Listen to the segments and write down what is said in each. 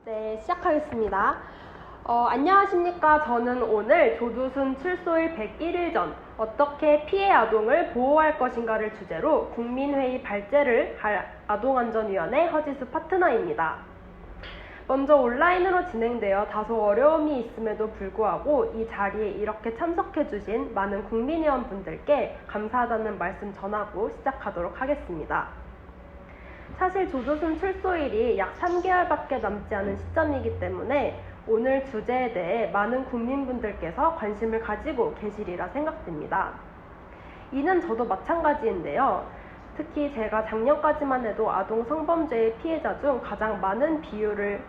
네, 시작하겠습니다. 안녕하십니까. 저는 오늘 조두순 출소일 101일 전 어떻게 피해 아동을 보호할 것인가를 주제로 국민회의 발제를 할 아동안전위원회 허지수 파트너입니다. 먼저 온라인으로 진행되어 다소 어려움이 있음에도 불구하고 이 자리에 이렇게 참석해주신 많은 국민의원분들께 감사하다는 말씀 전하고 시작하도록 하겠습니다. 사실 조두순 출소일이 약 3개월밖에 남지 않은 시점이기 때문에 오늘 주제에 대해 많은 국민분들께서 관심을 가지고 계시리라 생각됩니다. 이는 저도 마찬가지인데요. 특히 제가 작년까지만 해도 아동 성범죄의 피해자 중 가장 많은 비율을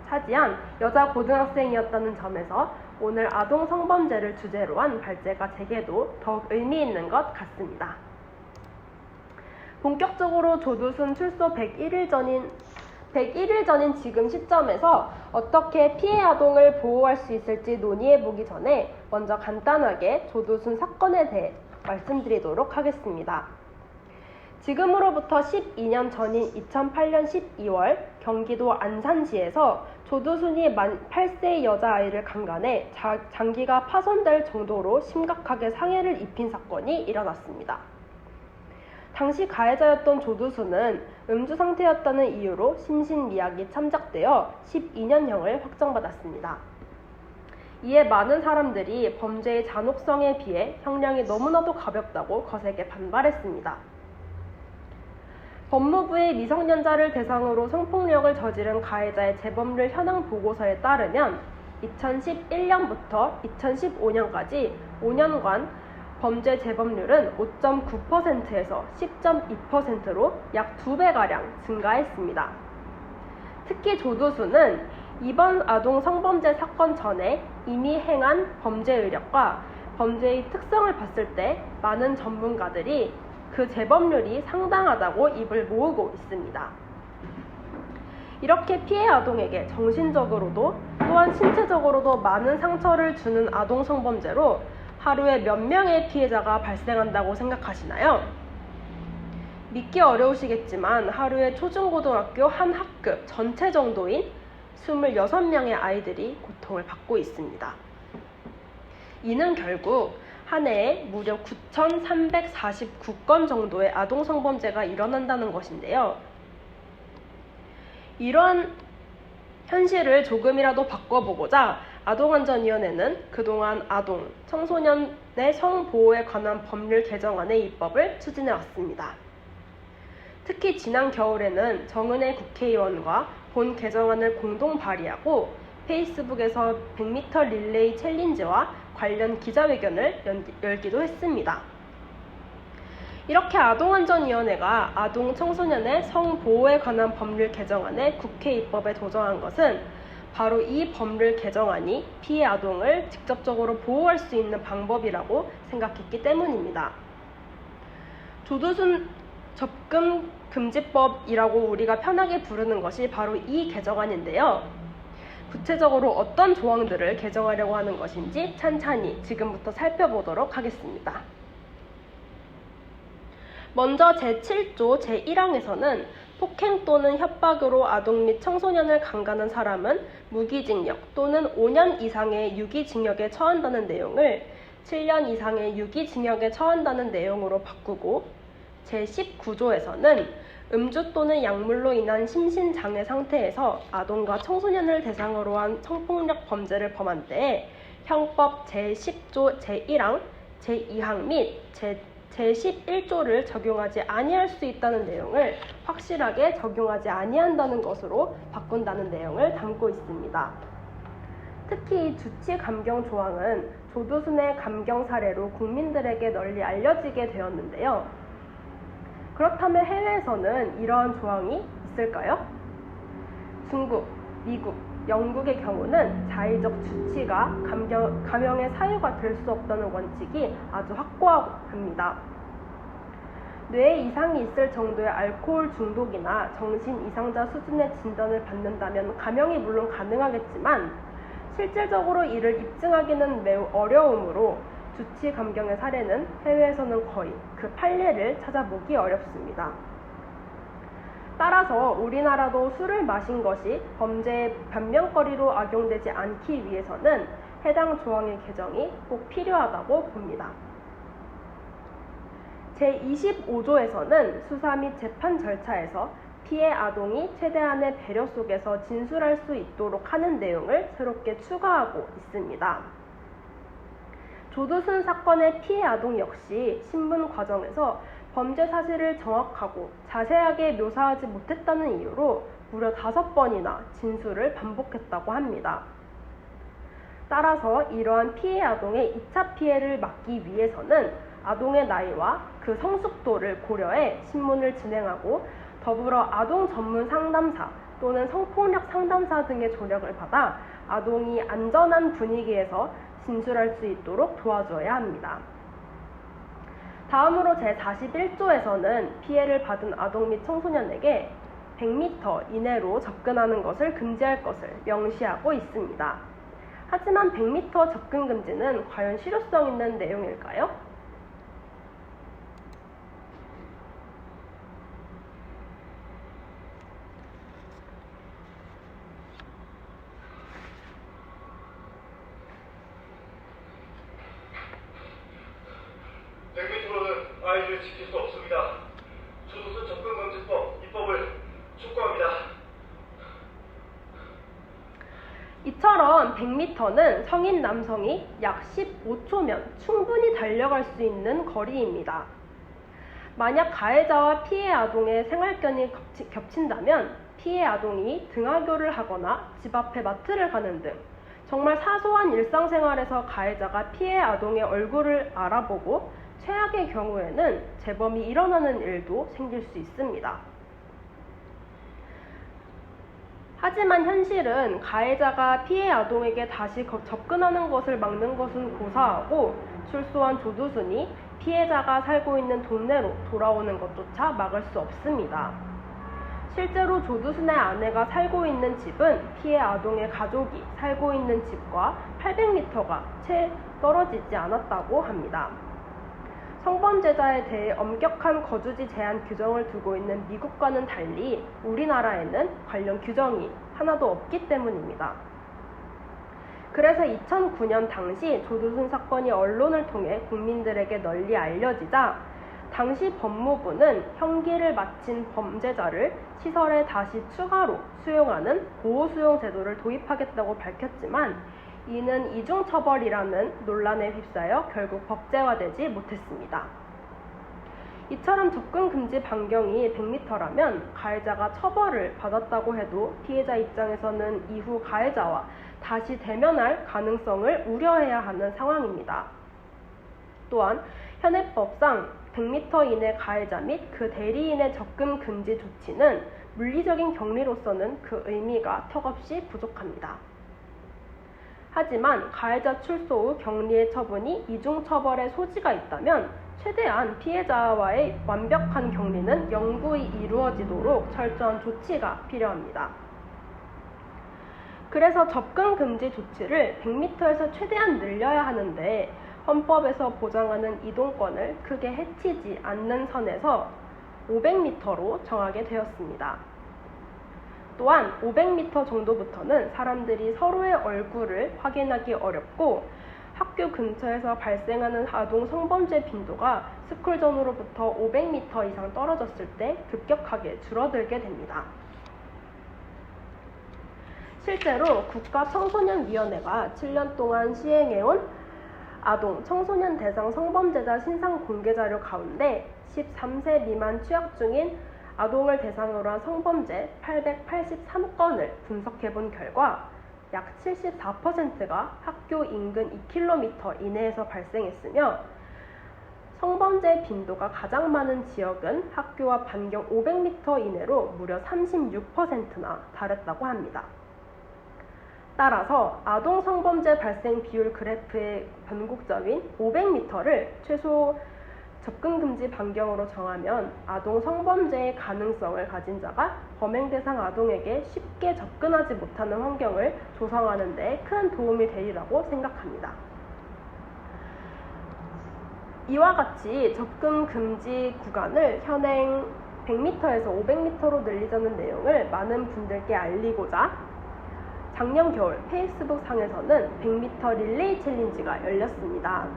차지한 여자 고등학생이었다는 점에서 오늘 아동 성범죄를 주제로 한 발제가 제게도 더욱 의미 있는 것 같습니다. 본격적으로 조두순 출소 101일 전인 지금 시점에서 어떻게 피해 아동을 보호할 수 있을지 논의해보기 전에 먼저 간단하게 조두순 사건에 대해 말씀드리도록 하겠습니다. 지금으로부터 12년 전인 2008년 12월 경기도 안산시에서 조두순이 만 8세의 여자아이를 강간해 장기가 파손될 정도로 심각하게 상해를 입힌 사건이 일어났습니다. 당시 가해자였던 조두순은 음주 상태였다는 이유로 심신미약이 참작되어 12년형을 확정받았습니다. 이에 많은 사람들이 범죄의 잔혹성에 비해 형량이 너무나도 가볍다고 거세게 반발했습니다. 법무부의 미성년자를 대상으로 성폭력을 저지른 가해자의 재범률 현황 보고서에 따르면 2011년부터 2015년까지 5년간 범죄 재범률은 5.9%에서 10.2%로 약 2배가량 증가했습니다. 특히 조두순은 이번 아동 성범죄 사건 전에 이미 행한 범죄 의력과 범죄의 특성을 봤을 때 많은 전문가들이 그 재범률이 상당하다고 입을 모으고 있습니다. 이렇게 피해 아동에게 정신적으로도 또한 신체적으로도 많은 상처를 주는 아동 성범죄로 하루에 몇 명의 피해자가 발생한다고 생각하시나요? 믿기 어려우시겠지만 하루에 초중고등학교 한 학급 전체 정도인 26명의 아이들이 고통을 받고 있습니다. 이는 결국 한 해에 무려 9,349건 정도의 아동 성범죄가 일어난다는 것인데요. 이러한 현실을 조금이라도 바꿔보고자 아동안전위원회는 그동안 아동, 청소년의 성보호에 관한 법률 개정안의 입법을 추진해왔습니다. 특히 지난 겨울에는 정은혜 국회의원과 본 개정안을 공동 발의하고 페이스북에서 100m 릴레이 챌린지와 관련 기자회견을 열기도 했습니다. 이렇게 아동안전위원회가 아동, 청소년의 성보호에 관한 법률 개정안의 국회 입법에 도정한 것은 바로 이 법률 개정안이 피해 아동을 직접적으로 보호할 수 있는 방법이라고 생각했기 때문입니다. 조두순 접근 금지법이라고 우리가 편하게 부르는 것이 바로 이 개정안인데요. 구체적으로 어떤 조항들을 개정하려고 하는 것인지 찬찬히 지금부터 살펴보도록 하겠습니다. 먼저 제7조 제1항에서는 폭행 또는 협박으로 아동 및 청소년을 강간한 사람은 무기징역 또는 5년 이상의 유기징역에 처한다는 내용을 7년 이상의 유기징역에 처한다는 내용으로 바꾸고 제19조에서는 음주 또는 약물로 인한 심신장애 상태에서 아동과 청소년을 대상으로 한 성폭력 범죄를 범한 때에 형법 제10조 제1항, 제2항 및 제11조를 적용하지 아니할 수 있다는 내용을 확실하게 적용하지 아니한다는 것으로 바꾼다는 내용을 담고 있습니다. 특히 주치 감경 조항은 조두순의 감경 사례로 국민들에게 널리 알려지게 되었는데요. 그렇다면 해외에서는 이러한 조항이 있을까요? 중국, 미국, 영국의 경우는 자의적 주치가 감형의 사유가 될 수 없다는 원칙이 아주 확고하고 합니다. 뇌에 이상이 있을 정도의 알코올 중독이나 정신 이상자 수준의 진단을 받는다면 감형이 물론 가능하겠지만 실질적으로 이를 입증하기는 매우 어려우므로 주치 감경의 사례는 해외에서는 거의 그 판례를 찾아보기 어렵습니다. 따라서 우리나라도 술을 마신 것이 범죄의 변명거리로 악용되지 않기 위해서는 해당 조항의 개정이 꼭 필요하다고 봅니다. 제25조에서는 수사 및 재판 절차에서 피해 아동이 최대한의 배려 속에서 진술할 수 있도록 하는 내용을 새롭게 추가하고 있습니다. 조두순 사건의 피해 아동 역시 신문 과정에서 범죄 사실을 정확하고 자세하게 묘사하지 못했다는 이유로 무려 5번이나 진술을 반복했다고 합니다. 따라서 이러한 피해 아동의 2차 피해를 막기 위해서는 아동의 나이와 그 성숙도를 고려해 신문을 진행하고 더불어 아동 전문 상담사 또는 성폭력 상담사 등의 조력을 받아 아동이 안전한 분위기에서 진술할 수 있도록 도와줘야 합니다. 다음으로 제41조에서는 피해를 받은 아동 및 청소년에게 100m 이내로 접근하는 것을 금지할 것을 명시하고 있습니다. 하지만 100m 접근 금지는 과연 실효성 있는 내용일까요? 아이들을 지킬 수 없습니다. 조두순 접근금지법 입법을 촉구합니다. 이처럼 100m는 성인 남성이 약 15초면 충분히 달려갈 수 있는 거리입니다. 만약 가해자와 피해 아동의 생활권이 겹친다면 피해 아동이 등하교를 하거나 집 앞에 마트를 가는 등 정말 사소한 일상생활에서 가해자가 피해 아동의 얼굴을 알아보고 최악의 경우에는 재범이 일어나는 일도 생길 수 있습니다. 하지만 현실은 가해자가 피해 아동에게 다시 접근하는 것을 막는 것은 고사하고 출소한 조두순이 피해자가 살고 있는 동네로 돌아오는 것조차 막을 수 없습니다. 실제로 조두순의 아내가 살고 있는 집은 피해 아동의 가족이 살고 있는 집과 800m가 채 떨어지지 않았다고 합니다. 성범죄자에 대해 엄격한 거주지 제한 규정을 두고 있는 미국과는 달리 우리나라에는 관련 규정이 하나도 없기 때문입니다. 그래서 2009년 당시 조두순 사건이 언론을 통해 국민들에게 널리 알려지자 당시 법무부는 형기를 마친 범죄자를 시설에 다시 추가로 수용하는 보호수용 제도를 도입하겠다고 밝혔지만 이는 이중처벌이라는 논란에 휩싸여 결국 법제화되지 못했습니다. 이처럼 접근금지 반경이 100m라면 가해자가 처벌을 받았다고 해도 피해자 입장에서는 이후 가해자와 다시 대면할 가능성을 우려해야 하는 상황입니다. 또한 현행법상 100m 이내 가해자 및 그 대리인의 접근 금지 조치는 물리적인 격리로서는 그 의미가 턱없이 부족합니다. 하지만 가해자 출소 후 격리의 처분이 이중처벌의 소지가 있다면 최대한 피해자와의 완벽한 격리는 영구히 이루어지도록 철저한 조치가 필요합니다. 그래서 접근 금지 조치를 100m에서 최대한 늘려야 하는데 헌법에서 보장하는 이동권을 크게 해치지 않는 선에서 500m로 정하게 되었습니다. 또한 500m 정도부터는 사람들이 서로의 얼굴을 확인하기 어렵고 학교 근처에서 발생하는 아동 성범죄 빈도가 스쿨 전후로부터 500m 이상 떨어졌을 때 급격하게 줄어들게 됩니다. 실제로 국가청소년위원회가 7년 동안 시행해온 아동, 청소년 대상 성범죄자 신상 공개 자료 가운데 13세 미만 취약 중인 아동을 대상으로 한 성범죄 883건을 분석해본 결과 약 74%가 학교 인근 2km 이내에서 발생했으며 성범죄 빈도가 가장 많은 지역은 학교와 반경 500m 이내로 무려 36%나 달했다고 합니다. 따라서 아동 성범죄 발생 비율 그래프의 변곡점인 500m를 최소 접근금지 반경으로 정하면 아동 성범죄의 가능성을 가진 자가 범행 대상 아동에게 쉽게 접근하지 못하는 환경을 조성하는 데 큰 도움이 되리라고 생각합니다. 이와 같이 접근금지 구간을 현행 100m에서 500m로 늘리자는 내용을 많은 분들께 알리고자 작년 겨울 페이스북 상에서는 100m 릴레이 챌린지가 열렸습니다.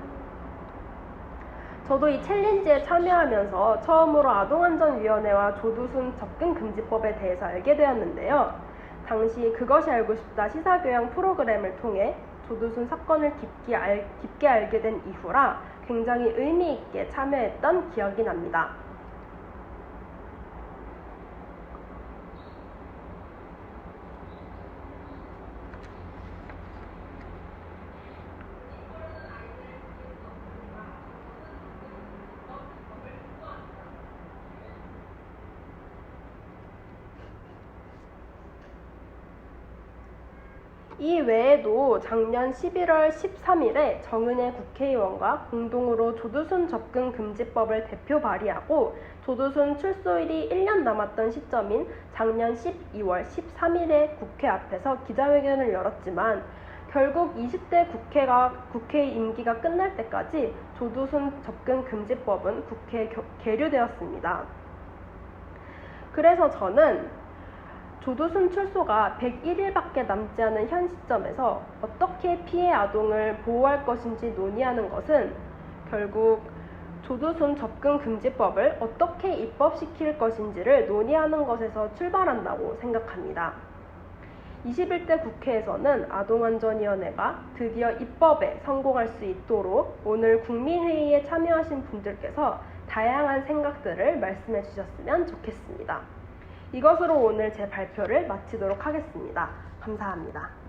저도 이 챌린지에 참여하면서 처음으로 아동안전위원회와 조두순 접근금지법에 대해서 알게 되었는데요. 당시 그것이 알고 싶다 시사교양 프로그램을 통해 조두순 사건을 깊게 알게 된 이후라 굉장히 의미 있게 참여했던 기억이 납니다. 이 외에도 작년 11월 13일에 정은혜 국회의원과 공동으로 조두순 접근금지법을 대표 발의하고 조두순 출소일이 1년 남았던 시점인 작년 12월 13일에 국회 앞에서 기자회견을 열었지만 결국 20대 국회 임기가 끝날 때까지 조두순 접근금지법은 국회에 계류되었습니다. 그래서 저는 조두순 출소가 101일밖에 남지 않은 현 시점에서 어떻게 피해 아동을 보호할 것인지 논의하는 것은 결국 조두순 접근금지법을 어떻게 입법시킬 것인지를 논의하는 것에서 출발한다고 생각합니다. 21대 국회에서는 아동안전위원회가 드디어 입법에 성공할 수 있도록 오늘 국민회의에 참여하신 분들께서 다양한 생각들을 말씀해 주셨으면 좋겠습니다. 이것으로 오늘 제 발표를 마치도록 하겠습니다. 감사합니다.